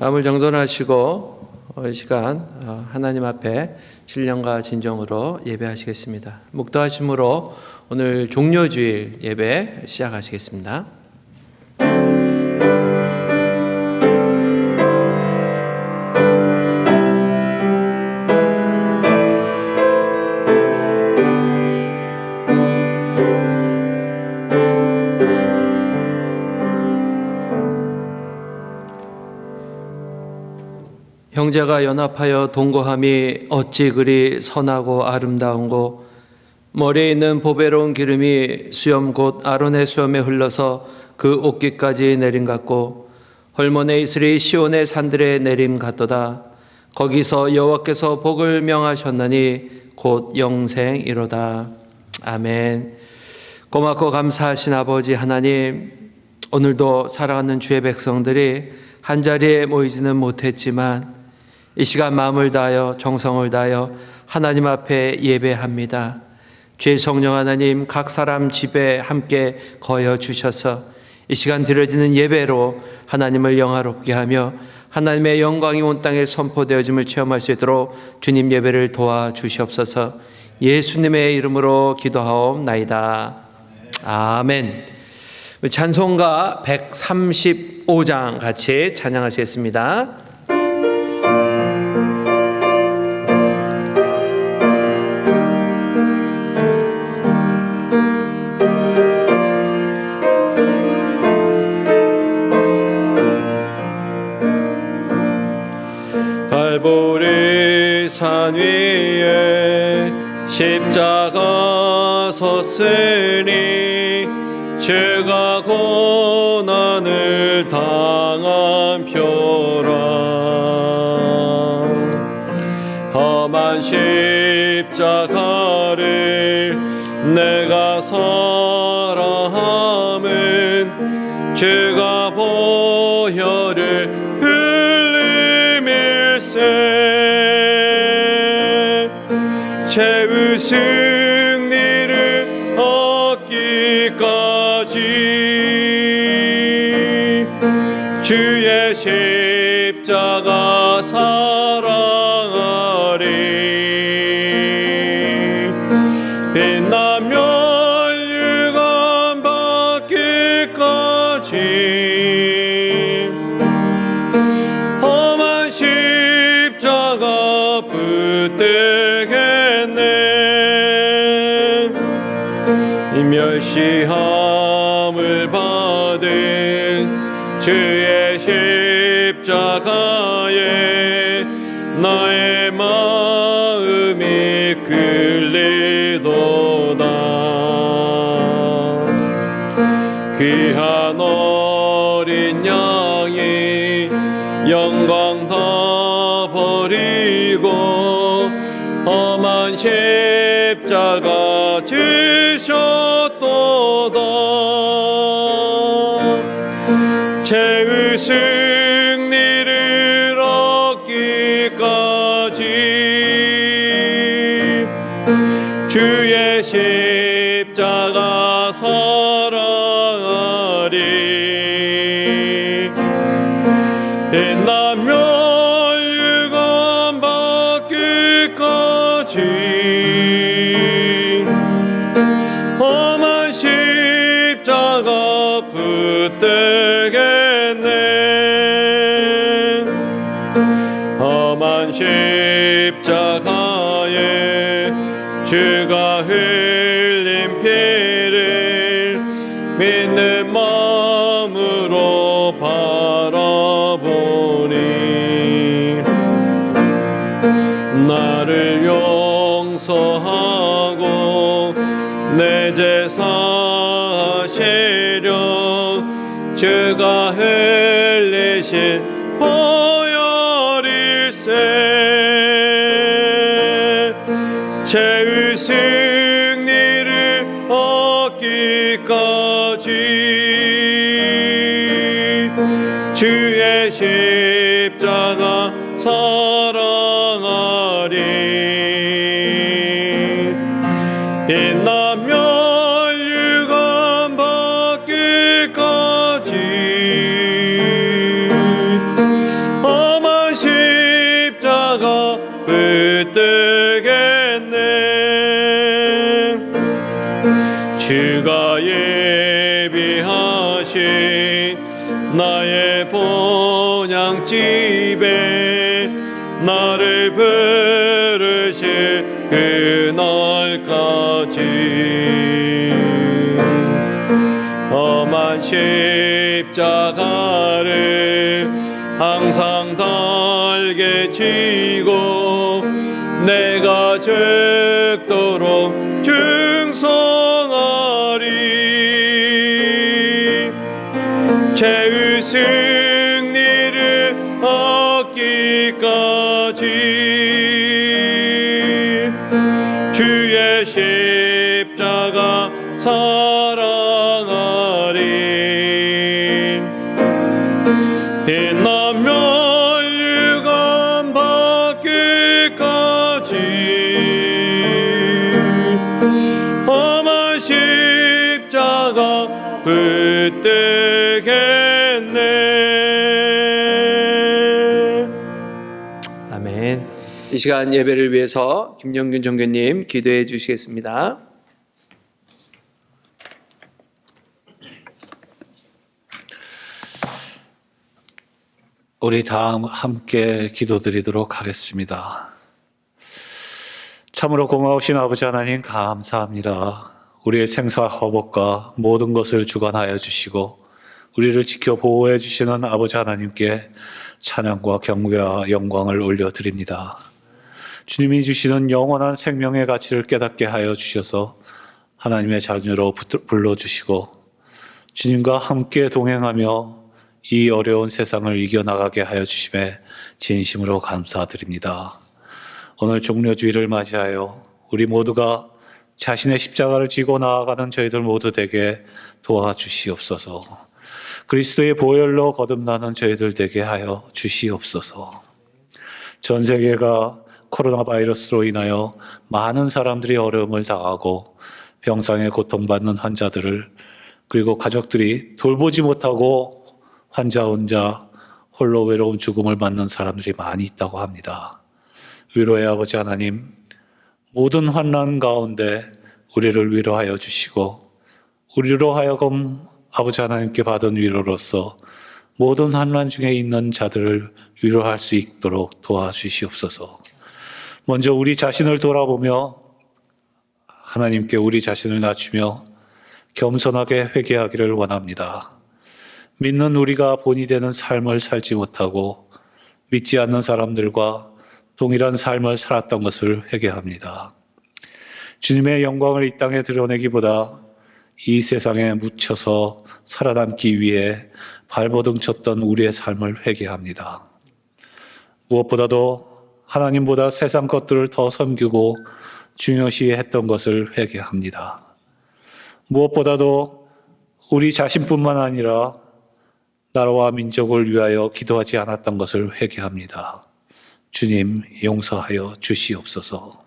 마음을 정돈하시고 이 시간 하나님 앞에 신령과 진정으로 예배하시겠습니다. 묵도하심으로 오늘 종료주일 예배 시작하시겠습니다. 형제가 연합하여 동거함이 어찌 그리 선하고 아름다운고, 머리에 있는 보배로운 기름이 수염 곧 아론의 수염에 흘러서 그 옷깃까지 내림 같고, 헐몬의 이슬이 시온의 산들에 내림 같도다. 거기서 여호와께서 복을 명하셨나니 곧 영생이로다. 아멘. 고맙고 감사하신 아버지 하나님, 오늘도 사랑하는 주의 백성들이 한자리에 모이지는 못했지만 이 시간 마음을 다하여 정성을 다하여 하나님 앞에 예배합니다. 주의 성령 하나님, 각 사람 집에 함께 거여 주셔서 이 시간 드려지는 예배로 하나님을 영화롭게 하며 하나님의 영광이 온 땅에 선포되어짐을 체험할 수 있도록 주님 예배를 도와주시옵소서. 예수님의 이름으로 기도하옵나이다. 아멘. 찬송가 135장 같이 찬양하시겠습니다. 갈보리 산 위에 십자가 섰으니 죄가 고난을 당한 표라. 험한 십자가를 내가 사랑함은 죄가 보혈을 죄의 승리를 얻기까지 주의 십자가 사랑하리. 빛나며 멸류관 받기까지 험한 십자가 붙들겠네. 이 멸시함을 받은 주의 십자가에 나의 마음이 끌리도다. 귀한 어린 양이 영광 다 버리고 험한 십자가 지셨도다. 죄의 승리를 얻기까지 주의 십자가 사랑하리. 빛나며 멸류관 받기까지 험한 십자가 붙들겠네. 험한 십자가에 주가 흘린 피를 믿는 마음으로 바라보니 나를 용서하고 내 제사 하시려 주가 흘리신 보혈일세. 죄의 승리를 얻기까지 주의 십자가 사랑하리. 빛나며 멸류관 받기까지 주가 예비하신 나의 본향집에 나를 부르실 그날까지 험한 십자가를 항상 달게 지고 내가 죽도록 충성하리 죄의 승리를 얻기까지 주의 십자가 사랑하리 빛나면 멸류관 받기까지 험한 십자가 붙들겠네. 아멘. 이 시간 예배를 위해서 김영균 종교님 기도해 주시겠습니다. 우리 다 함께 기도드리도록 하겠습니다. 참으로 고마우신 아버지 하나님 감사합니다. 우리의 생사 허복과 모든 것을 주관하여 주시고 우리를 지켜 보호해 주시는 아버지 하나님께 찬양과 경배와 영광을 올려드립니다. 주님이 주시는 영원한 생명의 가치를 깨닫게 하여 주셔서 하나님의 자녀로 불러주시고 주님과 함께 동행하며 이 어려운 세상을 이겨나가게 하여 주심에 진심으로 감사드립니다. 오늘 종려주의를 맞이하여 우리 모두가 자신의 십자가를 지고 나아가는 저희들 모두 되게 도와주시옵소서. 그리스도의 보혈로 거듭나는 저희들 되게 하여 주시옵소서. 전 세계가 코로나 바이러스로 인하여 많은 사람들이 어려움을 당하고 병상에 고통받는 환자들을 그리고 가족들이 돌보지 못하고 환자 혼자 홀로 외로운 죽음을 맞는 사람들이 많이 있다고 합니다. 위로의 아버지 하나님, 모든 환난 가운데 우리를 위로하여 주시고 우리로 하여금 아버지 하나님께 받은 위로로서 모든 환난 중에 있는 자들을 위로할 수 있도록 도와주시옵소서. 먼저 우리 자신을 돌아보며 하나님께 우리 자신을 낮추며 겸손하게 회개하기를 원합니다. 믿는 우리가 본이 되는 삶을 살지 못하고 믿지 않는 사람들과 동일한 삶을 살았던 것을 회개합니다. 주님의 영광을 이 땅에 드러내기보다 이 세상에 묻혀서 살아남기 위해 발버둥 쳤던 우리의 삶을 회개합니다. 무엇보다도 하나님보다 세상 것들을 더 섬기고 중요시 했던 것을 회개합니다. 무엇보다도 우리 자신뿐만 아니라 나라와 민족을 위하여 기도하지 않았던 것을 회개합니다. 주님 용서하여 주시옵소서.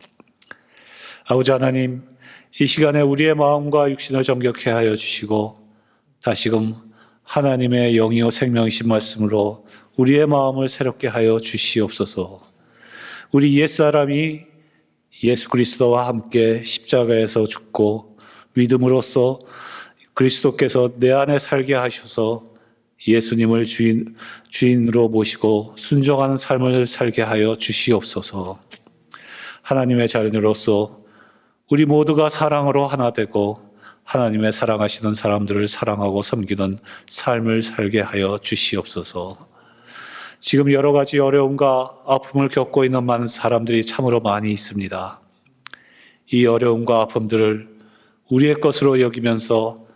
아버지 하나님, 이 시간에 우리의 마음과 육신을 정결케 하여 주시고 다시금 하나님의 영이요 생명이신 말씀으로 우리의 마음을 새롭게 하여 주시옵소서. 우리 옛사람이 예수 그리스도와 함께 십자가에서 죽고 믿음으로써 그리스도께서 내 안에 살게 하셔서 예수님을 주인으로 모시고 순종하는 삶을 살게 하여 주시옵소서. 하나님의 자녀로서 우리 모두가 사랑으로 하나 되고 하나님의 사랑하시는 사람들을 사랑하고 섬기는 삶을 살게 하여 주시옵소서. 지금 여러 가지 어려움과 아픔을 겪고 있는 많은 사람들이 참으로 많이 있습니다. 이 어려움과 아픔들을 우리의 것으로 여기면서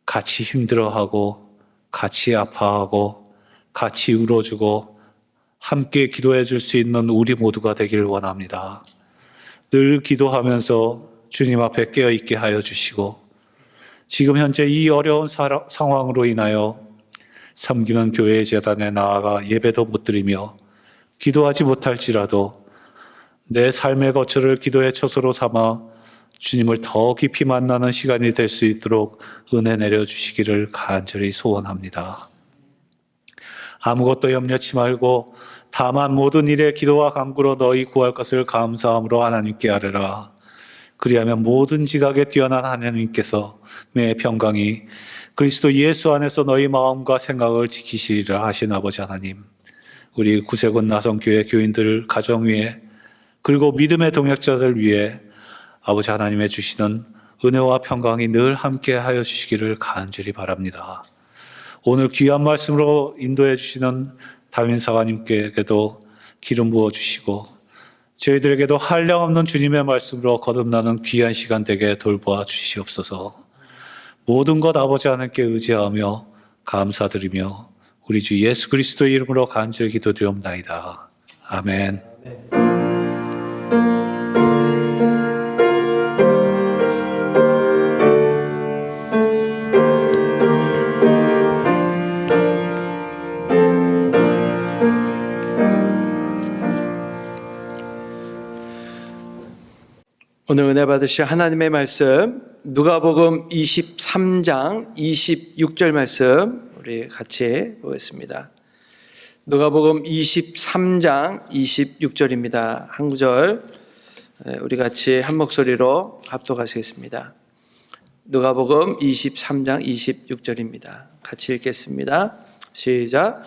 같이 힘들어하고 같이 아파하고 같이 울어주고 함께 기도해 줄 수 있는 우리 모두가 되길 원합니다. 늘 기도하면서 주님 앞에 깨어있게 하여 주시고 지금 현재 이 어려운 상황으로 인하여 섬기는 교회 재단에 나아가 예배도 못 드리며 기도하지 못할지라도 내 삶의 거처를 기도의 처소로 삼아 주님을 더 깊이 만나는 시간이 될 수 있도록 은혜 내려주시기를 간절히 소원합니다. 아무것도 염려치 말고 다만 모든 일에 기도와 간구로 너희 구할 것을 감사함으로 하나님께 아뢰라. 그리하면 모든 지각에 뛰어난 하나님께서 매 평강이 그리스도 예수 안에서 너희 마음과 생각을 지키시리라 하신 아버지 하나님, 우리 구세군 나성교회 교인들 가정 위에 그리고 믿음의 동역자들 위해 아버지 하나님의 주시는 은혜와 평강이 늘 함께 하여 주시기를 간절히 바랍니다. 오늘 귀한 말씀으로 인도해 주시는 담임사관님께도 기름 부어 주시고 저희들에게도 한량없는 주님의 말씀으로 거듭나는 귀한 시간 되게 돌보아 주시옵소서. 모든 것 아버지 하나님께 의지하며 감사드리며 우리 주 예수 그리스도의 이름으로 간절히 기도드리옵나이다. 아멘. 오늘 은혜 받으실 하나님의 말씀 누가복음 23장 26절 말씀 우리 같이 보겠습니다. 누가복음 23장 26절입니다. 한 구절 우리 같이 한 목소리로 합독하시겠습니다. 누가복음 23장 26절입니다. 같이 읽겠습니다. 시작.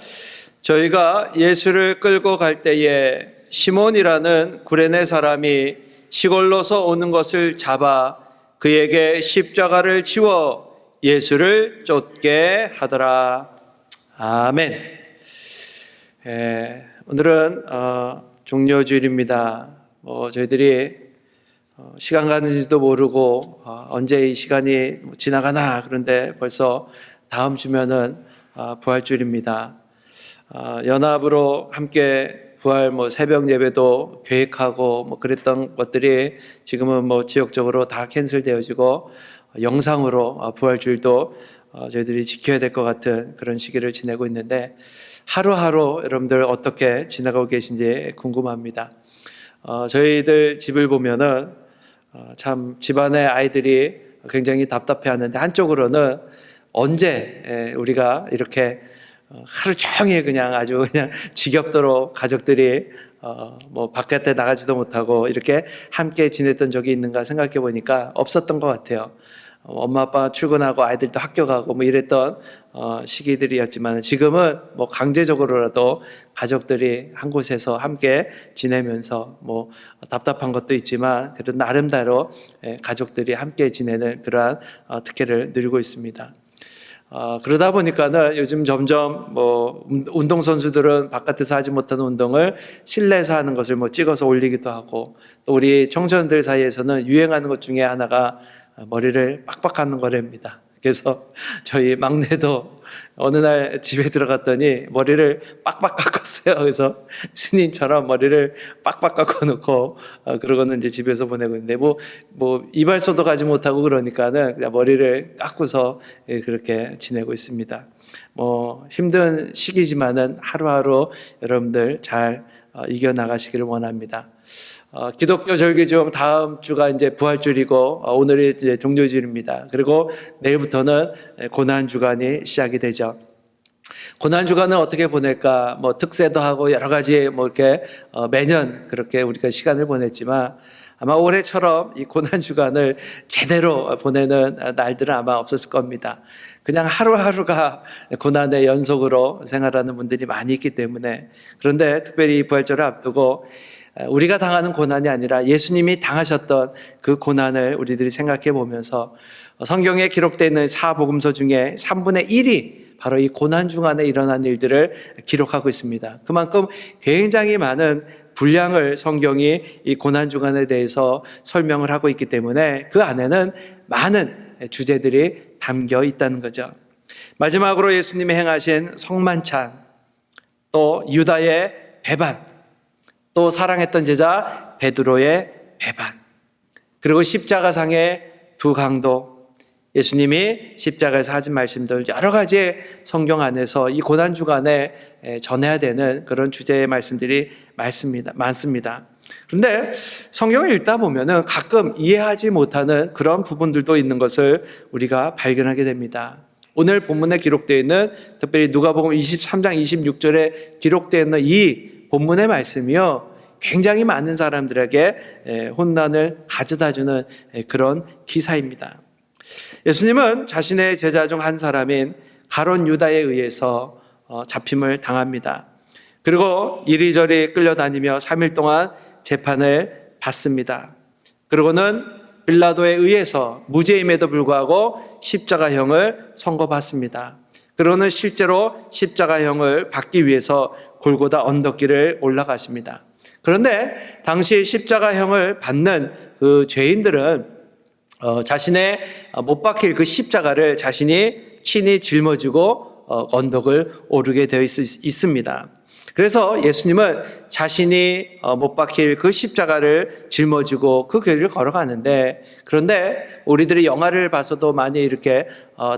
저희가 예수를 끌고 갈 때에 시몬이라는 구레네 사람이 시골로서 오는 것을 잡아 그에게 십자가를 지워 예수를 쫓게 하더라. 아멘. 오늘은 종료주일입니다. 저희들이 시간 가는지도 모르고 언제 이 시간이 지나가나, 그런데 벌써 다음 주면은 부활주일입니다. 연합으로 함께 부활 새벽 예배도 계획하고 그랬던 것들이 지금은 지역적으로 다 캔슬되어지고 영상으로 부활주일도 저희들이 지켜야 될 것 같은 그런 시기를 지내고 있는데, 하루하루 여러분들 어떻게 지나가고 계신지 궁금합니다. 저희들 집을 보면은 참 집안의 아이들이 굉장히 답답해하는데, 한쪽으로는 언제 우리가 이렇게 하루 종일 아주 지겹도록 가족들이 바깥에 나가지도 못하고 이렇게 함께 지냈던 적이 있는가 생각해 보니까 없었던 것 같아요. 엄마 아빠 출근하고 아이들도 학교 가고 이랬던 시기들이었지만, 지금은 강제적으로라도 가족들이 한 곳에서 함께 지내면서 답답한 것도 있지만 그래도 나름대로 가족들이 함께 지내는 그러한 특혜를 누리고 있습니다. 그러다 보니까는 요즘 점점 운동선수들은 바깥에서 하지 못하는 운동을 실내에서 하는 것을 찍어서 올리기도 하고, 또 우리 청소년들 사이에서는 유행하는 것 중에 하나가 머리를 빡빡하는 거랍니다. 그래서 저희 막내도 어느 날 집에 들어갔더니 머리를 빡빡 깎았어요. 그래서 스님처럼 머리를 빡빡 깎아놓고 그러고는 이제 집에서 보내고 있는데, 이발소도 가지 못하고 그러니까는 그냥 머리를 깎고서 그렇게 지내고 있습니다. 힘든 시기지만은 하루하루 여러분들 잘 이겨나가시기를 원합니다. 기독교 절기 중 다음 주가 이제 부활주일이고 오늘이 이제 종료주일입니다. 그리고 내일부터는 고난주간이 시작이 되죠. 고난주간은 어떻게 보낼까? 특세도 하고 여러 가지 이렇게 매년 그렇게 우리가 시간을 보냈지만, 아마 올해처럼 이 고난주간을 제대로 보내는 날들은 아마 없었을 겁니다. 그냥 하루하루가 고난의 연속으로 생활하는 분들이 많이 있기 때문에. 그런데 특별히 부활절을 앞두고 우리가 당하는 고난이 아니라 예수님이 당하셨던 그 고난을 우리들이 생각해 보면서, 성경에 기록되어 있는 사복음서 중에 3분의 1이 바로 이 고난 중간에 일어난 일들을 기록하고 있습니다. 그만큼 굉장히 많은 분량을 성경이 이 고난 주간에 대해서 설명을 하고 있기 때문에 그 안에는 많은 주제들이 담겨 있다는 거죠. 마지막으로 예수님이 행하신 성만찬, 또 유다의 배반, 또 사랑했던 제자 베드로의 배반, 그리고 십자가상의 두 강도, 예수님이 십자가에서 하신 말씀들, 여러 가지 성경 안에서 이 고난주간에 전해야 되는 그런 주제의 말씀들이 많습니다. 그런데 성경을 읽다 보면은 가끔 이해하지 못하는 그런 부분들도 있는 것을 우리가 발견하게 됩니다. 오늘 본문에 기록되어 있는, 특별히 누가복음 23장 26절에 기록되어 있는 이 본문의 말씀이요, 굉장히 많은 사람들에게 혼난을 가져다주는 그런 기사입니다. 예수님은 자신의 제자 중 한 사람인 가룟 유다에 의해서 잡힘을 당합니다. 그리고 이리저리 끌려다니며 3일 동안 재판을 받습니다. 그리고는 빌라도에 의해서 무죄임에도 불구하고 십자가형을 선고받습니다. 그리고는 실제로 십자가형을 받기 위해서 골고다 언덕길을 올라가십니다. 그런데 당시 십자가형을 받는 그 죄인들은 자신의 못 박힐 그 십자가를 자신이 친히 짊어지고 언덕을 오르게 되어 있습니다. 그래서 예수님은 자신이 못 박힐 그 십자가를 짊어지고 그 길을 걸어가는데, 그런데 우리들이 영화를 봐서도 많이 이렇게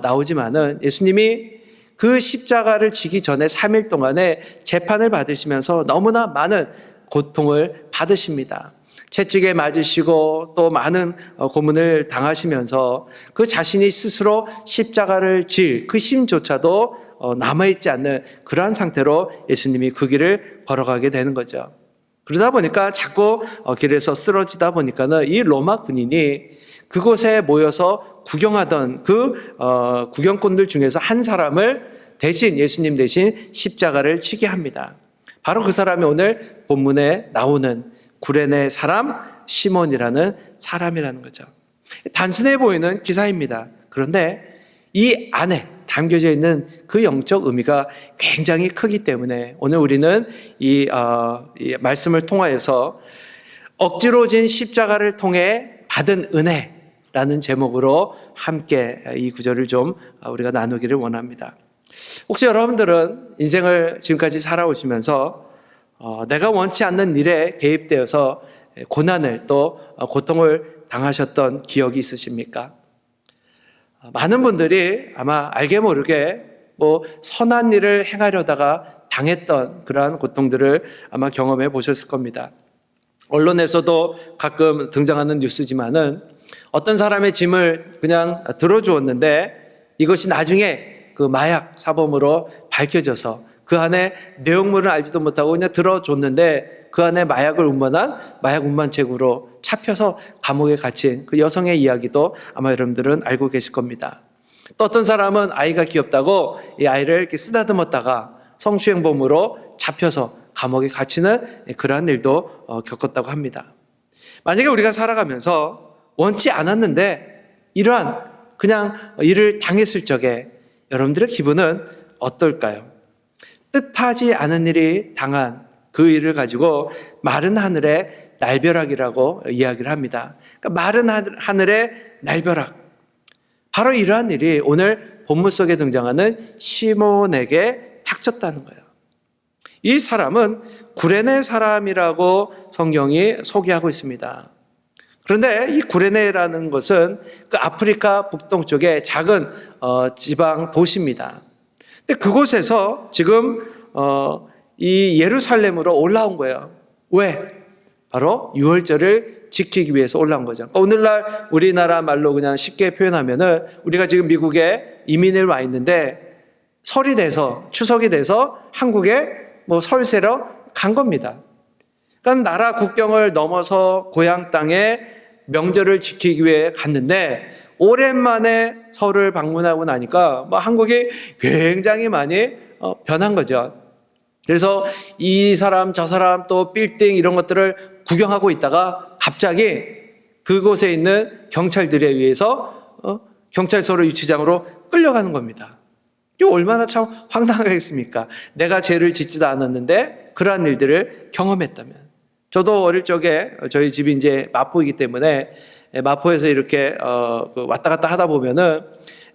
나오지만은 예수님이 그 십자가를 지기 전에 3일 동안에 재판을 받으시면서 너무나 많은 고통을 받으십니다. 채찍에 맞으시고 또 많은 고문을 당하시면서 그 자신이 스스로 십자가를 질 그 힘조차도 남아있지 않는 그러한 상태로 예수님이 그 길을 걸어가게 되는 거죠. 그러다 보니까 자꾸 길에서 쓰러지다 보니까는 이 로마 군인이 그곳에 모여서 구경하던 그 구경꾼들 중에서 한 사람을 대신, 예수님 대신 십자가를 치게 합니다. 바로 그 사람이 오늘 본문에 나오는 구레네 사람 시몬이라는 사람이라는 거죠. 단순해 보이는 기사입니다. 그런데 이 안에 담겨져 있는 그 영적 의미가 굉장히 크기 때문에 오늘 우리는 이 말씀을 통하여서 억지로 진 십자가를 통해 받은 은혜라는 제목으로 함께 이 구절을 좀 우리가 나누기를 원합니다. 혹시 여러분들은 인생을 지금까지 살아오시면서 내가 원치 않는 일에 개입되어서 고난을 또 고통을 당하셨던 기억이 있으십니까? 많은 분들이 아마 알게 모르게 뭐 선한 일을 행하려다가 당했던 그러한 고통들을 아마 경험해 보셨을 겁니다. 언론에서도 가끔 등장하는 뉴스지만은 어떤 사람의 짐을 그냥 들어주었는데 이것이 나중에 그 마약 사범으로 밝혀져서 그 안에 내용물을 알지도 못하고 그냥 들어줬는데 그 안에 마약을 운반한 마약 운반책으로 잡혀서 감옥에 갇힌 그 여성의 이야기도 아마 여러분들은 알고 계실 겁니다. 또 어떤 사람은 아이가 귀엽다고 이 아이를 이렇게 쓰다듬었다가 성추행범으로 잡혀서 감옥에 갇히는 그러한 일도 겪었다고 합니다. 만약에 우리가 살아가면서 원치 않았는데 이러한 그냥 일을 당했을 적에 여러분들의 기분은 어떨까요? 뜻하지 않은 일이 당한 그 일을 가지고 마른 하늘의 날벼락이라고 이야기를 합니다. 그러니까 마른 하늘의 날벼락. 바로 이러한 일이 오늘 본문 속에 등장하는 시몬에게 닥쳤다는 거예요. 이 사람은 구레네 사람이라고 성경이 소개하고 있습니다. 그런데 이 구레네라는 것은 그 아프리카 북동쪽의 작은 지방 도시입니다. 근데 그곳에서 지금 이 예루살렘으로 올라온 거예요. 왜? 바로 유월절을 지키기 위해서 올라온 거죠. 그러니까 오늘날 우리나라 말로 그냥 쉽게 표현하면은 우리가 지금 미국에 이민을 와 있는데 설이 돼서 추석이 돼서 한국에 뭐 설세러 간 겁니다. 그러니까 나라 국경을 넘어서 고향 땅에 명절을 지키기 위해 갔는데 오랜만에 설을 방문하고 나니까 뭐 한국이 굉장히 많이 변한 거죠. 그래서 이 사람 저 사람 또 빌딩 이런 것들을 구경하고 있다가 갑자기 그곳에 있는 경찰들에 의해서 경찰서로 유치장으로 끌려가는 겁니다. 이거 얼마나 참 황당하겠습니까? 내가 죄를 짓지도 않았는데 그러한 일들을 경험했다면. 저도 어릴 적에 저희 집이 이제 마포이기 때문에 마포에서 이렇게 왔다 갔다 하다 보면은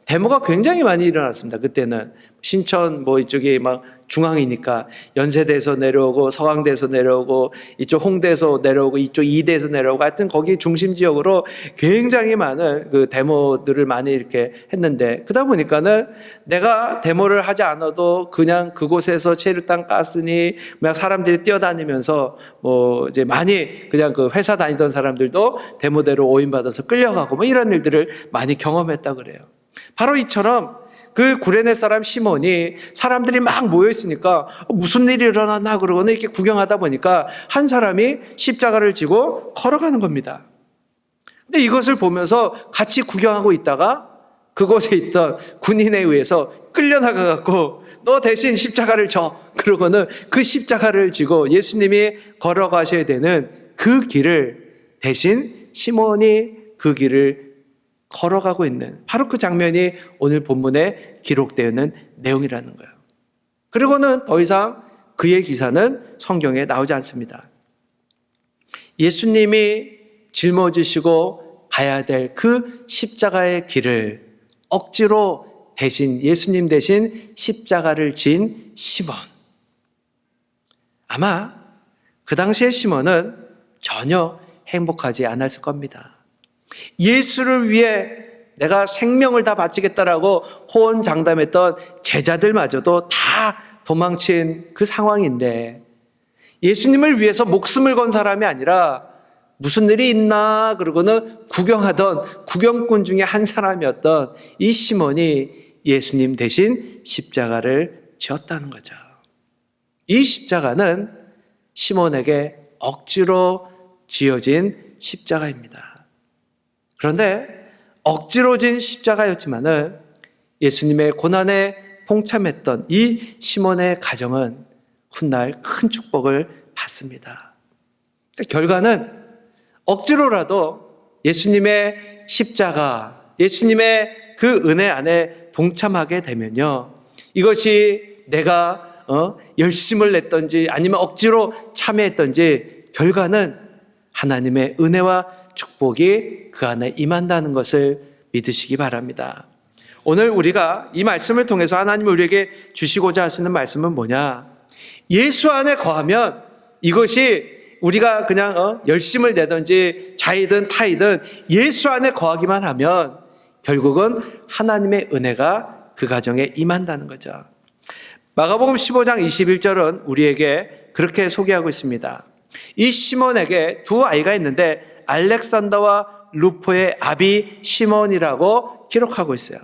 데모가 굉장히 많이 일어났습니다. 그때는 신천 뭐 이쪽이 막 중앙이니까 연세대에서 내려오고 서강대에서 내려오고 이쪽 홍대에서 내려오고 이쪽 이대에서 내려오고 하여튼 거기 중심 지역으로 굉장히 많은 그 데모들을 많이 이렇게 했는데 그러다 보니까는 내가 데모를 하지 않아도 그냥 그곳에서 체류탄 깠으니 막 사람들이 뛰어다니면서 뭐 이제 많이 그냥 그 회사 다니던 사람들도 데모대로 오인받아서 끌려가고 뭐 이런 일들을 많이 경험했다 그래요. 바로 이처럼 그 구레네 사람 시몬이 사람들이 막 모여 있으니까 무슨 일이 일어났나 그러고는 이렇게 구경하다 보니까 한 사람이 십자가를 지고 걸어가는 겁니다. 근데 이것을 보면서 같이 구경하고 있다가 그곳에 있던 군인에 의해서 끌려나가 갖고 너 대신 십자가를 져. 그러고는 그 십자가를 지고 예수님이 걸어가셔야 되는 그 길을 대신 시몬이 그 길을 걸어가고 있는 바로 그 장면이 오늘 본문에 기록되어 있는 내용이라는 거예요. 그리고는 더 이상 그의 기사는 성경에 나오지 않습니다. 예수님이 짊어지시고 가야 될 그 십자가의 길을 억지로 대신 예수님 대신 십자가를 진 시몬. 아마 그 당시에 시몬은 전혀 행복하지 않았을 겁니다. 예수를 위해 내가 생명을 다 바치겠다라고 호언장담했던 제자들마저도 다 도망친 그 상황인데 예수님을 위해서 목숨을 건 사람이 아니라 무슨 일이 있나 그러고는 구경하던 구경꾼 중에 한 사람이었던 이 시몬이 예수님 대신 십자가를 지었다는 거죠. 이 십자가는 시몬에게 억지로 지어진 십자가입니다. 그런데 억지로 진 십자가였지만은 예수님의 고난에 동참했던 이 시몬의 가정은 훗날 큰 축복을 받습니다. 결과는 억지로라도 예수님의 십자가, 예수님의 그 은혜 안에 동참하게 되면요, 이것이 내가 열심을 냈던지 아니면 억지로 참여했던지 결과는 하나님의 은혜와 축복이 그 안에 임한다는 것을 믿으시기 바랍니다. 오늘 우리가 이 말씀을 통해서 하나님이 우리에게 주시고자 하시는 말씀은 뭐냐? 예수 안에 거하면 이것이 우리가 그냥 열심을 내든지 자이든 타이든 예수 안에 거하기만 하면 결국은 하나님의 은혜가 그 가정에 임한다는 거죠. 마가복음 15장 21절은 우리에게 그렇게 소개하고 있습니다. 이 시몬에게 두 아이가 있는데 알렉산더와 루포의 아비 시몬이라고 기록하고 있어요.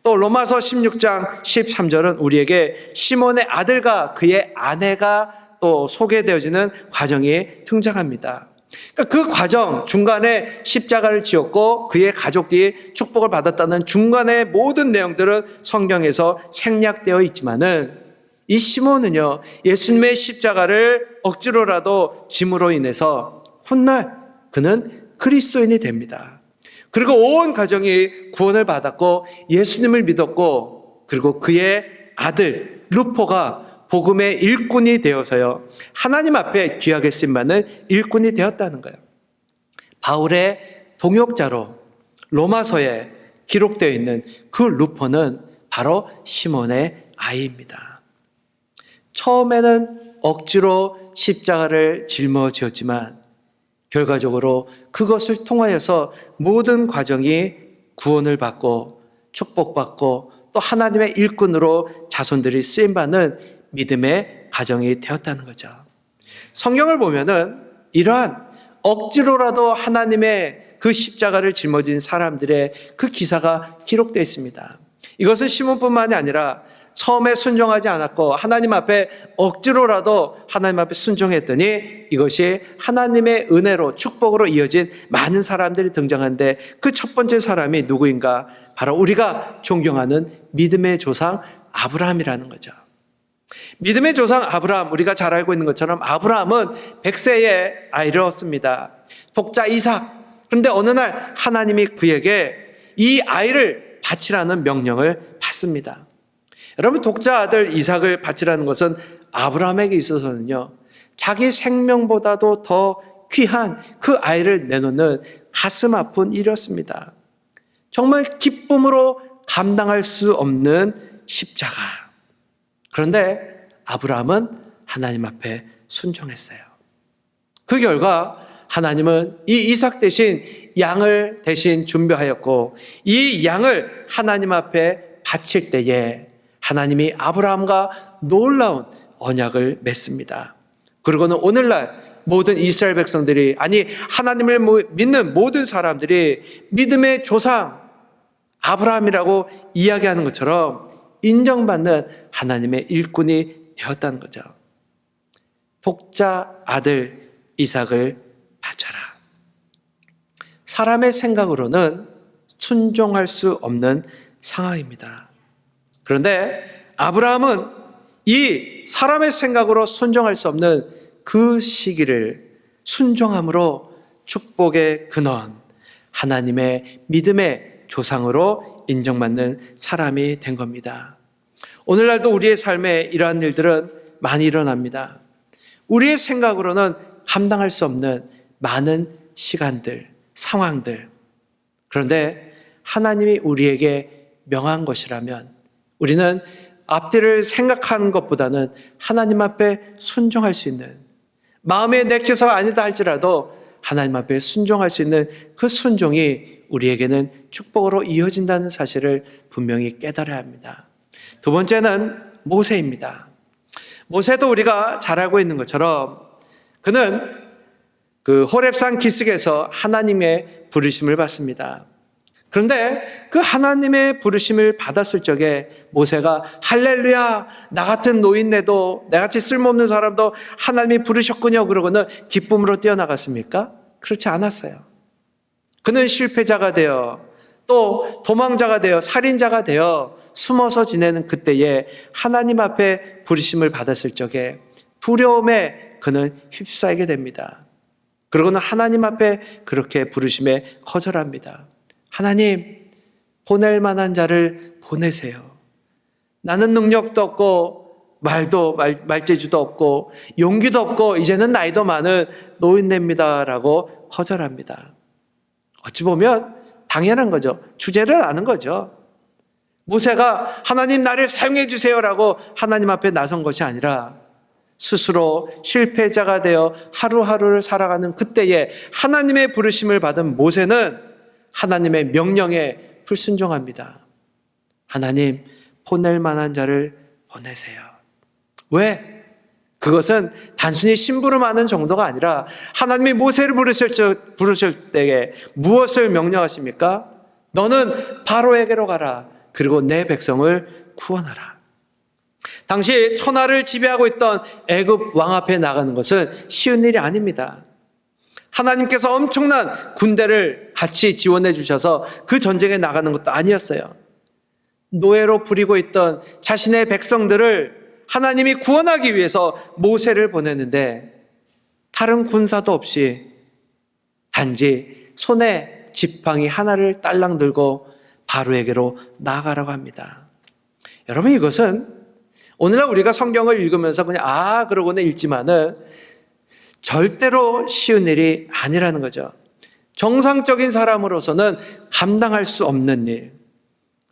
또 로마서 16장 13절은 우리에게 시몬의 아들과 그의 아내가 또 소개되어지는 과정이 등장합니다. 그러니까 그 과정 중간에 십자가를 지었고 그의 가족들이 축복을 받았다는 중간의 모든 내용들은 성경에서 생략되어 있지만은 이 시몬은요, 예수님의 십자가를 억지로라도 짐으로 인해서 훗날 그는 그리스도인이 됩니다. 그리고 온 가정이 구원을 받았고 예수님을 믿었고 그리고 그의 아들 루포가 복음의 일꾼이 되어서요, 하나님 앞에 귀하게 쓰임받는 일꾼이 되었다는 거예요. 바울의 동역자로 로마서에 기록되어 있는 그 루포는 바로 시몬의 아이입니다. 처음에는 억지로 십자가를 짊어지었지만 결과적으로 그것을 통하여서 모든 과정이 구원을 받고 축복받고 또 하나님의 일꾼으로 자손들이 쓰임받는 믿음의 가정이 되었다는 거죠. 성경을 보면은 이러한 억지로라도 하나님의 그 십자가를 짊어진 사람들의 그 기사가 기록되어 있습니다. 이것은 시몬뿐만이 아니라 처음에 순종하지 않았고 하나님 앞에 억지로라도 하나님 앞에 순종했더니 이것이 하나님의 은혜로 축복으로 이어진 많은 사람들이 등장하는데 그 첫 번째 사람이 누구인가? 바로 우리가 존경하는 믿음의 조상 아브라함이라는 거죠. 믿음의 조상 아브라함, 우리가 잘 알고 있는 것처럼 아브라함은 100세에 아이를 얻습니다. 독자 이삭. 그런데 어느 날 하나님이 그에게 이 아이를 바치라는 명령을 받습니다. 여러분, 독자 아들 이삭을 바치라는 것은 아브라함에게 있어서는요, 자기 생명보다도 더 귀한 그 아이를 내놓는 가슴 아픈 일이었습니다. 정말 기쁨으로 감당할 수 없는 십자가. 그런데 아브라함은 하나님 앞에 순종했어요. 그 결과 하나님은 이 이삭 대신 양을 대신 준비하였고 이 양을 하나님 앞에 바칠 때에 하나님이 아브라함과 놀라운 언약을 맺습니다. 그리고는 오늘날 모든 이스라엘 백성들이, 아니 하나님을 믿는 모든 사람들이 믿음의 조상 아브라함이라고 이야기하는 것처럼 인정받는 하나님의 일꾼이 되었다는 거죠. 복자 아들 이삭을 바쳐라. 사람의 생각으로는 순종할 수 없는 상황입니다. 그런데 아브라함은 이 사람의 생각으로 순종할 수 없는 그 시기를 순종함으로 축복의 근원, 하나님의 믿음의 조상으로 인정받는 사람이 된 겁니다. 오늘날도 우리의 삶에 이러한 일들은 많이 일어납니다. 우리의 생각으로는 감당할 수 없는 많은 시간들, 상황들. 그런데 하나님이 우리에게 명한 것이라면 우리는 앞뒤를 생각하는 것보다는 하나님 앞에 순종할 수 있는, 마음에 내켜서가 아니다 할지라도 하나님 앞에 순종할 수 있는 그 순종이 우리에게는 축복으로 이어진다는 사실을 분명히 깨달아야 합니다. 두 번째는 모세입니다. 모세도 우리가 잘 알고 있는 것처럼 그는 그 호렙산 기슭에서 하나님의 부르심을 받습니다. 그런데 그 하나님의 부르심을 받았을 적에 모세가 할렐루야, 나 같은 노인네도, 나같이 쓸모없는 사람도 하나님이 부르셨군요 그러고는 기쁨으로 뛰어나갔습니까? 그렇지 않았어요. 그는 실패자가 되어 또 도망자가 되어 살인자가 되어 숨어서 지내는 그때에 하나님 앞에 부르심을 받았을 적에 두려움에 그는 휩싸이게 됩니다. 그러고는 하나님 앞에 그렇게 부르심에 거절합니다. 하나님, 보낼 만한 자를 보내세요. 나는 능력도 없고 말재주도 없고 용기도 없고 이제는 나이도 많은 노인네입니다라고 거절합니다. 어찌 보면 당연한 거죠. 주제를 아는 거죠. 모세가 하나님 나를 사용해 주세요라고 하나님 앞에 나선 것이 아니라 스스로 실패자가 되어 하루하루를 살아가는 그때에 하나님의 부르심을 받은 모세는 하나님의 명령에 불순종합니다. 하나님, 보낼 만한 자를 보내세요. 왜? 그것은 단순히 심부름하는 정도가 아니라 하나님이 모세를 부르실 때에 무엇을 명령하십니까? 너는 바로에게로 가라. 그리고 내 백성을 구원하라. 당시 천하를 지배하고 있던 애굽 왕 앞에 나가는 것은 쉬운 일이 아닙니다. 하나님께서 엄청난 군대를 같이 지원해 주셔서 그 전쟁에 나가는 것도 아니었어요. 노예로 부리고 있던 자신의 백성들을 하나님이 구원하기 위해서 모세를 보냈는데 다른 군사도 없이 단지 손에 지팡이 하나를 딸랑 들고 바로에게로 나아가라고 합니다. 여러분, 이것은 오늘날 우리가 성경을 읽으면서 그냥 그러고는 읽지만은 절대로 쉬운 일이 아니라는 거죠. 정상적인 사람으로서는 감당할 수 없는 일,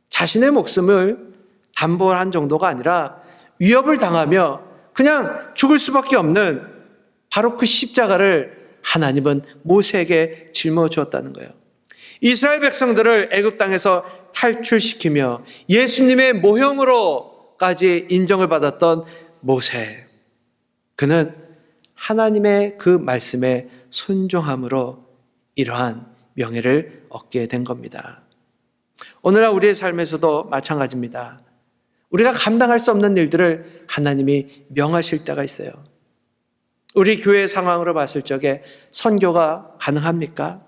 자신의 목숨을 담보한 정도가 아니라 위협을 당하며 그냥 죽을 수밖에 없는 바로 그 십자가를 하나님은 모세에게 짊어 주었다는 거예요. 이스라엘 백성들을 애굽 땅에서 탈출시키며 예수님의 모형으로까지 인정을 받았던 모세, 그는 하나님의 그 말씀에 순종함으로 이러한 명예를 얻게 된 겁니다. 오늘날 우리의 삶에서도 마찬가지입니다. 우리가 감당할 수 없는 일들을 하나님이 명하실 때가 있어요. 우리 교회 상황으로 봤을 적에 선교가 가능합니까?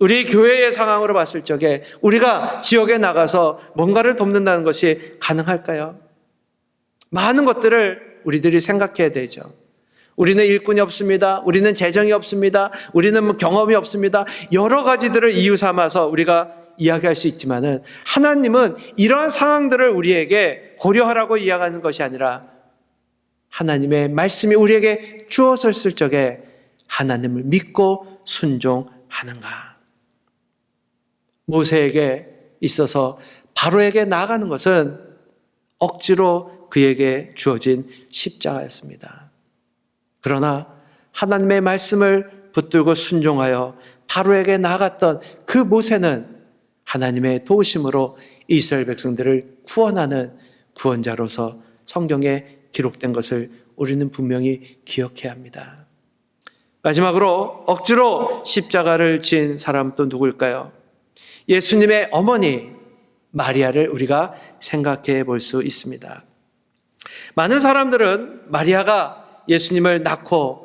우리 교회의 상황으로 봤을 적에 우리가 지역에 나가서 뭔가를 돕는다는 것이 가능할까요? 많은 것들을 우리들이 생각해야 되죠. 우리는 일꾼이 없습니다. 우리는 재정이 없습니다. 우리는 경험이 없습니다. 여러 가지들을 이유 삼아서 우리가 이야기할 수 있지만은 하나님은 이러한 상황들을 우리에게 고려하라고 이야기하는 것이 아니라 하나님의 말씀이 우리에게 주어졌을 적에 하나님을 믿고 순종하는가. 모세에게 있어서 바로에게 나아가는 것은 억지로 그에게 주어진 십자가였습니다. 그러나 하나님의 말씀을 붙들고 순종하여 바로에게 나아갔던 그 모세는 하나님의 도우심으로 이스라엘 백성들을 구원하는 구원자로서 성경에 기록된 것을 우리는 분명히 기억해야 합니다. 마지막으로 억지로 십자가를 진 사람 또 누구일까요? 예수님의 어머니 마리아를 우리가 생각해 볼 수 있습니다. 많은 사람들은 마리아가 예수님을 낳고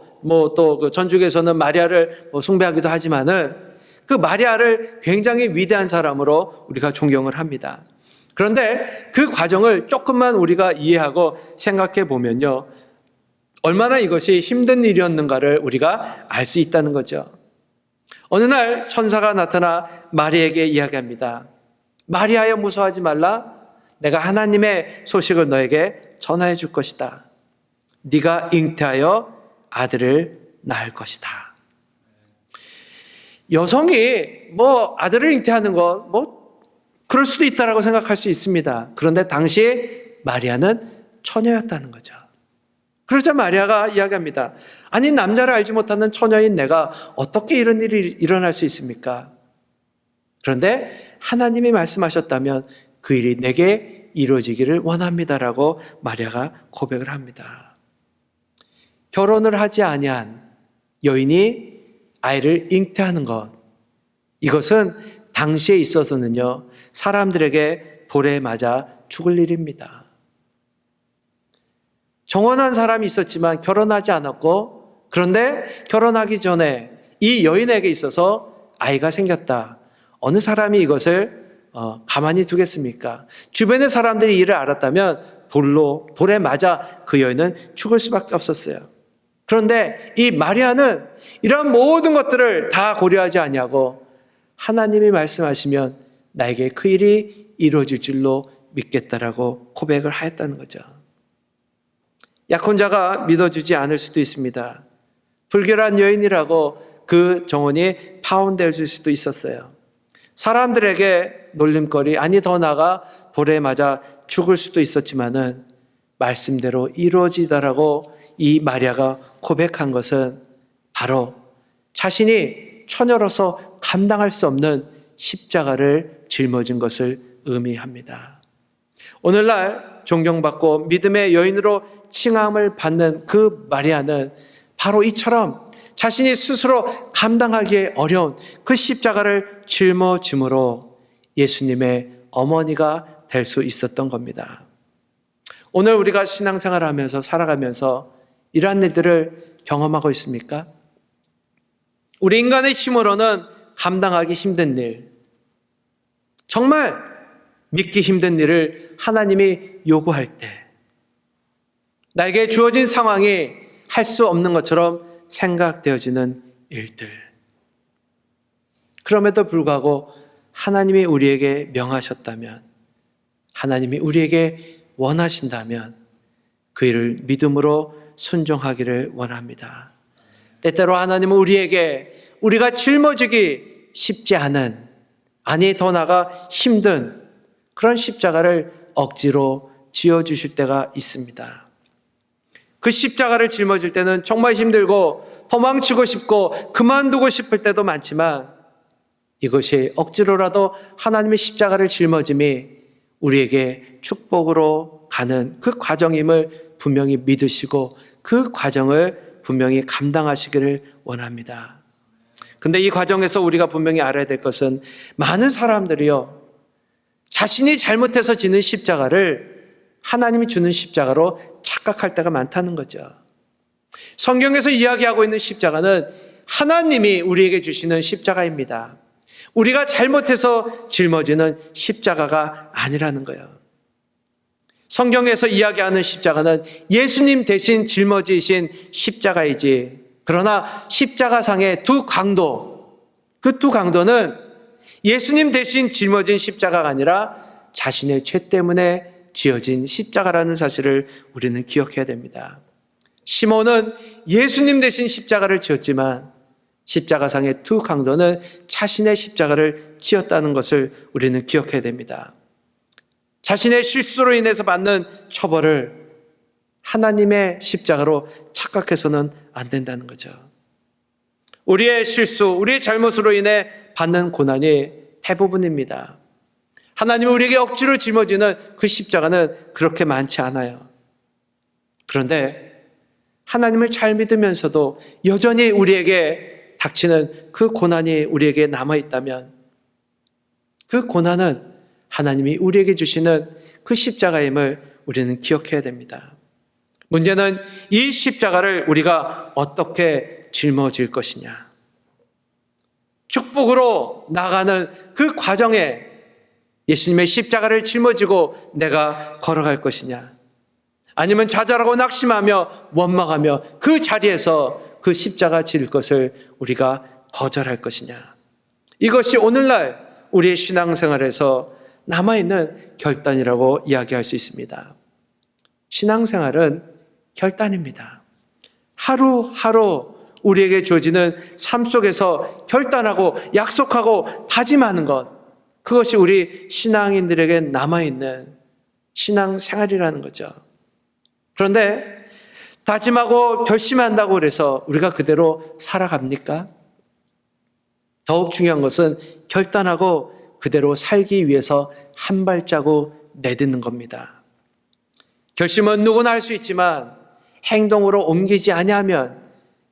또 그 전주교에서는 마리아를 숭배하기도 하지만은 그 마리아를 굉장히 위대한 사람으로 우리가 존경을 합니다. 그런데 그 과정을 조금만 우리가 이해하고 생각해 보면요, 얼마나 이것이 힘든 일이었는가를 우리가 알 수 있다는 거죠. 어느 날 천사가 나타나 마리아에게 이야기합니다. 마리아여, 무서워하지 말라. 내가 하나님의 소식을 너에게 전하여 줄 것이다. 네가 잉태하여 아들을 낳을 것이다. 여성이 아들을 잉태하는 거 그럴 수도 있다라고 생각할 수 있습니다. 그런데 당시 마리아는 처녀였다는 거죠. 그러자 마리아가 이야기합니다. 아니, 남자를 알지 못하는 처녀인 내가 어떻게 이런 일이 일어날 수 있습니까? 그런데 하나님이 말씀하셨다면 그 일이 내게 이루어지기를 원합니다라고 마리아가 고백을 합니다. 결혼을 하지 아니한 여인이 아이를 잉태하는 것, 이것은 당시에 있어서는요, 사람들에게 돌에 맞아 죽을 일입니다. 정혼한 사람이 있었지만 결혼하지 않았고, 그런데 결혼하기 전에 이 여인에게 있어서 아이가 생겼다. 어느 사람이 이것을 가만히 두겠습니까? 주변의 사람들이 이를 알았다면 돌에 맞아 그 여인은 죽을 수밖에 없었어요. 그런데 이 마리아는 이런 모든 것들을 다 고려하지 아니하고 하나님이 말씀하시면 나에게 그 일이 이루어질 줄로 믿겠다라고 고백을 하였다는 거죠. 약혼자가 믿어주지 않을 수도 있습니다. 불결한 여인이라고 그 정혼이 파혼될 수도 있었어요. 사람들에게 놀림거리, 아니 더 나아가 돌에 맞아 죽을 수도 있었지만은 말씀대로 이루어지다라고 이 마리아가 고백한 것은 바로 자신이 처녀로서 감당할 수 없는 십자가를 짊어진 것을 의미합니다. 오늘날 존경받고 믿음의 여인으로 칭함을 받는 그 마리아는 바로 이처럼 자신이 스스로 감당하기에 어려운 그 십자가를 짊어짐으로 예수님의 어머니가 될 수 있었던 겁니다. 오늘 우리가 신앙생활하면서 살아가면서 이러한 일들을 경험하고 있습니까? 우리 인간의 힘으로는 감당하기 힘든 일, 정말 믿기 힘든 일을 하나님이 요구할 때 나에게 주어진 상황이 할 수 없는 것처럼 생각되어지는 일들, 그럼에도 불구하고 하나님이 우리에게 명하셨다면, 하나님이 우리에게 원하신다면 그 일을 믿음으로 순종하기를 원합니다. 때때로 하나님은 우리에게 우리가 짊어지기 쉽지 않은, 아니 더 나아가 힘든 그런 십자가를 억지로 지어주실 때가 있습니다. 그 십자가를 짊어질 때는 정말 힘들고 도망치고 싶고 그만두고 싶을 때도 많지만, 이것이 억지로라도 하나님의 십자가를 짊어짐이 우리에게 축복으로 가는 그 과정임을 분명히 믿으시고 그 과정을 분명히 감당하시기를 원합니다. 근데 이 과정에서 우리가 분명히 알아야 될 것은, 많은 사람들이요, 자신이 잘못해서 지는 십자가를 하나님이 주는 십자가로 착각할 때가 많다는 거죠. 성경에서 이야기하고 있는 십자가는 하나님이 우리에게 주시는 십자가입니다. 우리가 잘못해서 짊어지는 십자가가 아니라는 거예요. 성경에서 이야기하는 십자가는 예수님 대신 짊어지신 십자가이지, 그러나 십자가상의 두 강도, 그 두 강도는 예수님 대신 짊어진 십자가가 아니라 자신의 죄 때문에 지어진 십자가라는 사실을 우리는 기억해야 됩니다. 시몬은 예수님 대신 십자가를 지었지만 십자가상의 두 강도는 자신의 십자가를 지었다는 것을 우리는 기억해야 됩니다. 자신의 실수로 인해서 받는 처벌을 하나님의 십자가로 착각해서는 안 된다는 거죠. 우리의 실수, 우리의 잘못으로 인해 받는 고난이 대부분입니다. 하나님이 우리에게 억지로 짊어지는 그 십자가는 그렇게 많지 않아요. 그런데 하나님을 잘 믿으면서도 여전히 우리에게 닥치는 그 고난이 우리에게 남아있다면 그 고난은 하나님이 우리에게 주시는 그 십자가임을 우리는 기억해야 됩니다. 문제는 이 십자가를 우리가 어떻게 짊어질 것이냐. 축복으로 나가는 그 과정에 예수님의 십자가를 짊어지고 내가 걸어갈 것이냐. 아니면 좌절하고 낙심하며 원망하며 그 자리에서 그 십자가 질 것을 우리가 거절할 것이냐. 이것이 오늘날 우리의 신앙생활에서 남아있는 결단이라고 이야기할 수 있습니다. 신앙생활은 결단입니다. 하루하루 우리에게 주어지는 삶 속에서 결단하고 약속하고 다짐하는 것, 그것이 우리 신앙인들에게 남아있는 신앙생활이라는 거죠. 그런데 다짐하고 결심한다고 해서 우리가 그대로 살아갑니까? 더욱 중요한 것은 결단하고 그대로 살기 위해서 한 발자국 내딛는 겁니다. 결심은 누구나 할 수 있지만 행동으로 옮기지 아니하면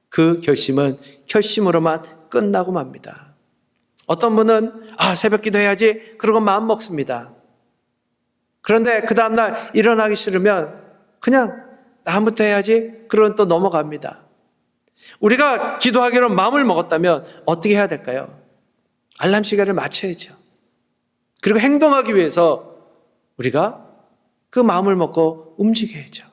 그 결심은 결심으로만 끝나고 맙니다. 어떤 분은 새벽 기도해야지 그러고 마음 먹습니다. 그런데 그 다음날 일어나기 싫으면 그냥 다음부터 해야지 그러고 또 넘어갑니다. 우리가 기도하기로 마음을 먹었다면 어떻게 해야 될까요? 알람 시간을 맞춰야죠. 그리고 행동하기 위해서 우리가 그 마음을 먹고 움직여야죠.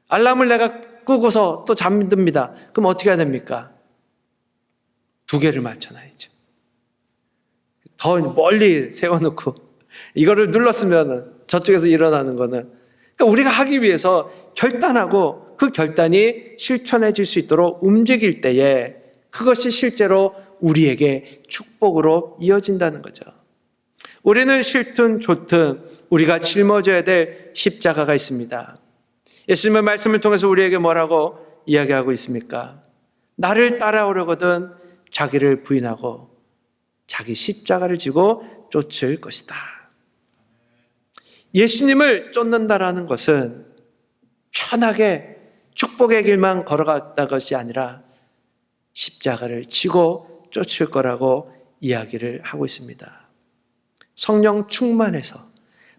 알람을 내가 끄고서 또 잠듭니다. 그럼 어떻게 해야 됩니까? 2개를 맞춰놔야죠. 더 멀리 세워놓고 이거를 눌렀으면 저쪽에서 일어나는 거는, 그러니까 우리가 하기 위해서 결단하고 그 결단이 실천해질 수 있도록 움직일 때에 그것이 실제로 우리에게 축복으로 이어진다는 거죠. 우리는 싫든 좋든 우리가 짊어져야 될 십자가가 있습니다. 예수님의 말씀을 통해서 우리에게 뭐라고 이야기하고 있습니까? 나를 따라오려거든 자기를 부인하고 자기 십자가를 지고 쫓을 것이다. 예수님을 쫓는다라는 것은 편하게 축복의 길만 걸어갔다 것이 아니라 십자가를 지고 쫓을 거라고 이야기를 하고 있습니다. 성령 충만해서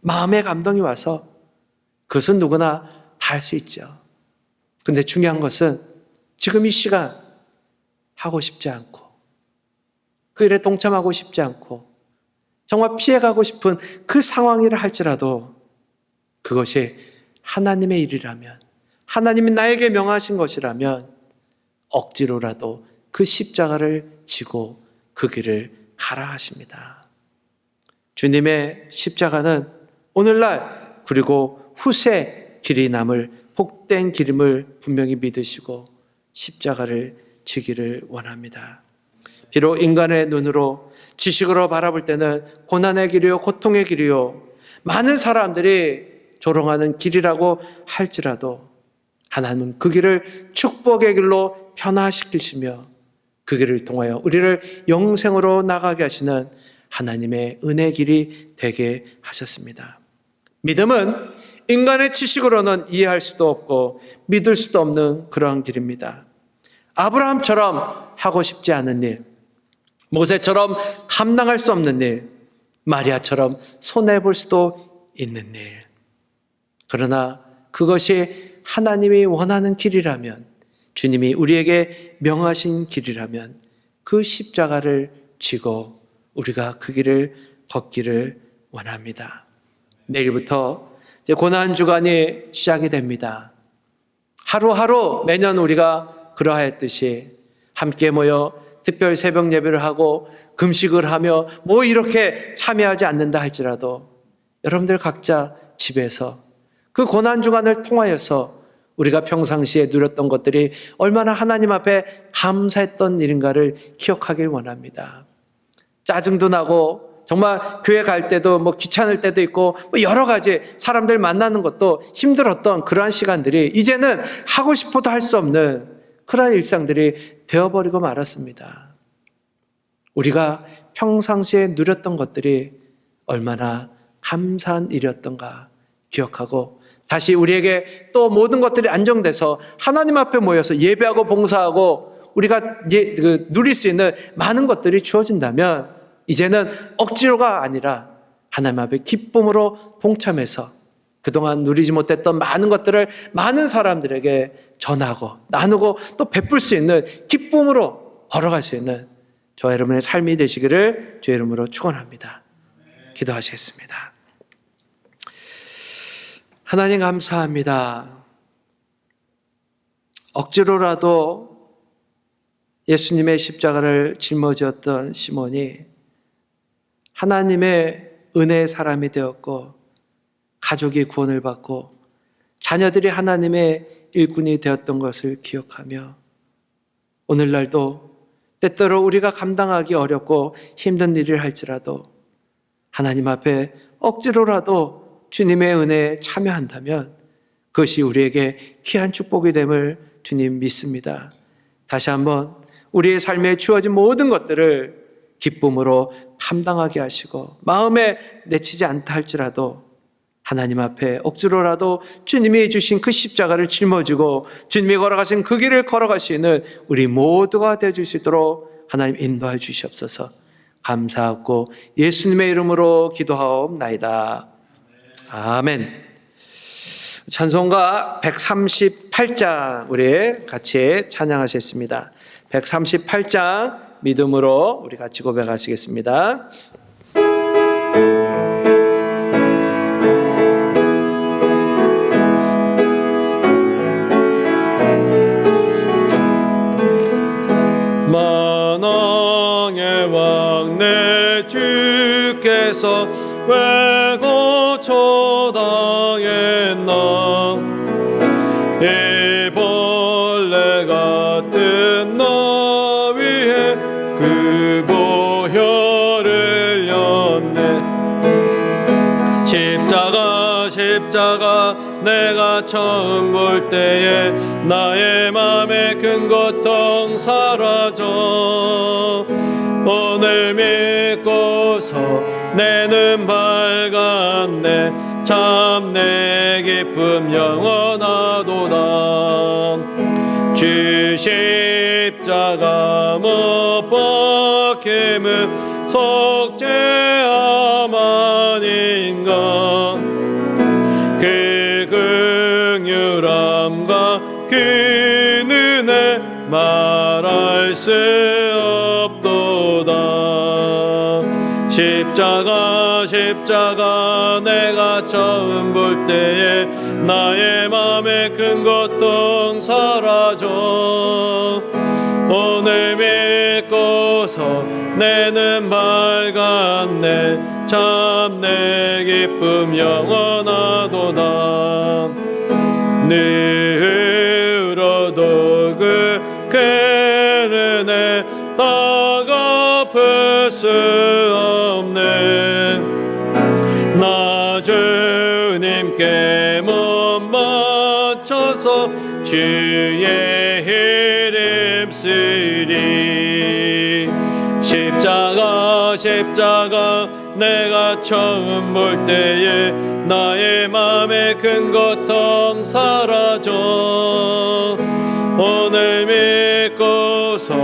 마음의 감동이 와서 그것은 누구나 다 할 수 있죠. 근데 중요한 것은 지금 이 시간 하고 싶지 않고 그 일에 동참하고 싶지 않고 정말 피해가고 싶은 그 상황이라 할지라도 그것이 하나님의 일이라면, 하나님이 나에게 명하신 것이라면 억지로라도 그 십자가를 지고 그 길을 가라 하십니다. 주님의 십자가는 오늘날 그리고 후세 길이 남을 복된 길임을 분명히 믿으시고 십자가를 지기를 원합니다. 비록 인간의 눈으로 지식으로 바라볼 때는 고난의 길이요 고통의 길이요 많은 사람들이 조롱하는 길이라고 할지라도 하나님은 그 길을 축복의 길로 변화시키시며 그 길을 통하여 우리를 영생으로 나가게 하시는 하나님의 은혜 길이 되게 하셨습니다. 믿음은 인간의 지식으로는 이해할 수도 없고 믿을 수도 없는 그러한 길입니다. 아브라함처럼 하고 싶지 않은 일, 모세처럼 감당할 수 없는 일, 마리아처럼 손해볼 수도 있는 일. 그러나 그것이 하나님이 원하는 길이라면, 주님이 우리에게 명하신 길이라면 그 십자가를 지고 우리가 그 길을 걷기를 원합니다. 내일부터 이제 고난주간이 시작이 됩니다. 하루하루 매년 우리가 그러하였듯이 함께 모여 특별 새벽 예배를 하고 금식을 하며 이렇게 참여하지 않는다 할지라도 여러분들 각자 집에서 그 고난주간을 통하여서 우리가 평상시에 누렸던 것들이 얼마나 하나님 앞에 감사했던 일인가를 기억하길 원합니다. 짜증도 나고 정말 교회 갈 때도 귀찮을 때도 있고 여러 가지 사람들 만나는 것도 힘들었던 그러한 시간들이 이제는 하고 싶어도 할 수 없는 그러한 일상들이 되어버리고 말았습니다. 우리가 평상시에 누렸던 것들이 얼마나 감사한 일이었던가 기억하고 다시 우리에게 또 모든 것들이 안정돼서 하나님 앞에 모여서 예배하고 봉사하고 우리가 누릴 수 있는 많은 것들이 주어진다면 이제는 억지로가 아니라 하나님 앞에 기쁨으로 동참해서 그동안 누리지 못했던 많은 것들을 많은 사람들에게 전하고 나누고 또 베풀 수 있는 기쁨으로 걸어갈 수 있는 저와 여러분의 삶이 되시기를 주의 이름으로 축원합니다. 기도하시겠습니다. 하나님 감사합니다. 억지로라도 예수님의 십자가를 짊어지었던 시몬이 하나님의 은혜의 사람이 되었고 가족이 구원을 받고 자녀들이 하나님의 일꾼이 되었던 것을 기억하며 오늘날도 때때로 우리가 감당하기 어렵고 힘든 일을 할지라도 하나님 앞에 억지로라도 주님의 은혜에 참여한다면 그것이 우리에게 귀한 축복이 됨을 주님 믿습니다. 다시 한번 우리의 삶에 주어진 모든 것들을 기쁨으로 감당하게 하시고 마음에 내치지 않다 할지라도 하나님 앞에 억지로라도 주님이 주신 그 십자가를 짊어지고 주님이 걸어가신 그 길을 걸어갈 수 있는 우리 모두가 되어주시도록 하나님 인도해 주시옵소서. 감사하고 예수님의 이름으로 기도하옵나이다. 아멘. 찬송가 138장 우리 같이 찬양하셨습니다. 138장 믿음으로 우리 같이 고백하시겠습니다. 만왕의 왕 내 주께서 왜 고초당했나 이 벌레 같은 나 위에 그 보혈을 흘렸네. 십자가 내가 처음 볼 때에 나의 맘에 큰 고통 사라져 오늘 믿고서 내 눈 밝았네. 참 내 기쁨 영원하도다. 주 십자가 못 박힘은 속죄함 아닌가. 그 긍휼함과 그 은혜 말할 수 없도다. 십자가 내가 처음 볼 때에 나의 맘에 큰 고통 사라져 오늘 믿고서 내 눈 밝았네. 참 내 기쁨 영원하도다. 늘어도 그 은혜 다 갚을 수 없네. 나 주님께 몸 바쳐서 주의 이름 쓰리. 십자가 내가 처음 볼 때에 나의 맘에 큰 고통 사라져 오늘 믿고서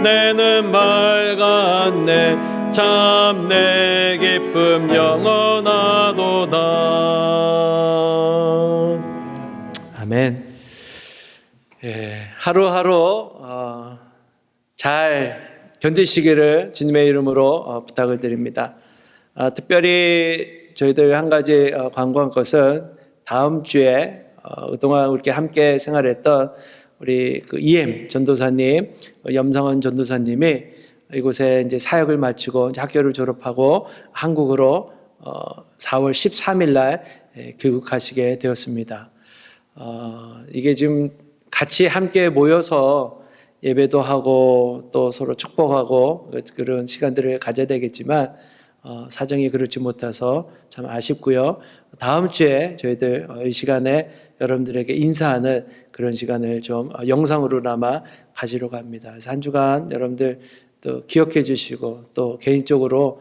내 눈 밝았네. 참 내 기쁨 영원하도다. 아멘. 하루하루 잘 견디시기를 주님의 이름으로 부탁을 드립니다. 특별히 저희들 한 가지 관광 것은 다음 주에 그동안 이렇게 함께 생활했던 우리 그 EM 전도사님, 염성원 전도사님이 이곳에 이제 사역을 마치고 이제 학교를 졸업하고 한국으로 4월 13일 날 귀국하시게 되었습니다. 이게 지금 같이 함께 모여서 예배도 하고 또 서로 축복하고 그런 시간들을 가져야 되겠지만 사정이 그렇지 못해서 참 아쉽고요. 다음 주에 저희들 이 시간에 여러분들에게 인사하는 그런 시간을 좀 영상으로나마 가지려고 합니다. 그래서 한 주간 여러분들 또 기억해 주시고 또 개인적으로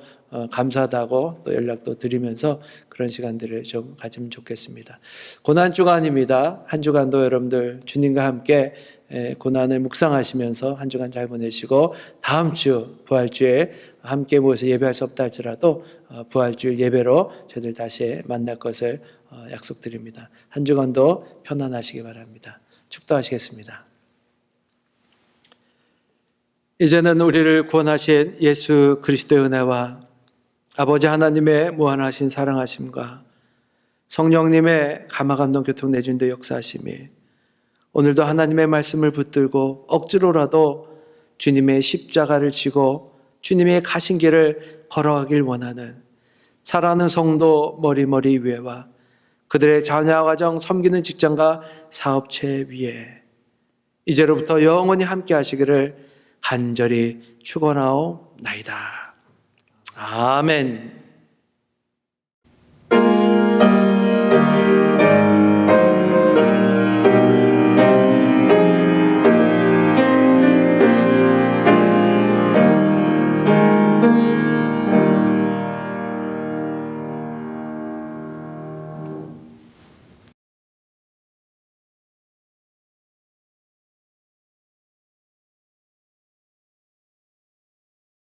감사하다고 또 연락도 드리면서 그런 시간들을 좀 가지면 좋겠습니다. 고난 주간입니다. 한 주간도 여러분들 주님과 함께 고난을 묵상하시면서 한 주간 잘 보내시고 다음 주 부활주에 함께 모여서 예배할 수 없다 할지라도 부활주일 예배로 저희들 다시 만날 것을 약속드립니다. 한 주간도 편안하시기 바랍니다. 축도하시겠습니다. 이제는 우리를 구원하신 예수 그리스도의 은혜와 아버지 하나님의 무한하신 사랑하심과 성령님의 감화감동 교통 내준도 역사하심이 오늘도 하나님의 말씀을 붙들고 억지로라도 주님의 십자가를 지고 주님의 가신 길을 걸어가길 원하는 사랑하는 성도 머리머리 위에와 그들의 자녀 가정 섬기는 직장과 사업체 위에 이제로부터 영원히 함께 하시기를 간절히 축원하옵나이다. 아멘.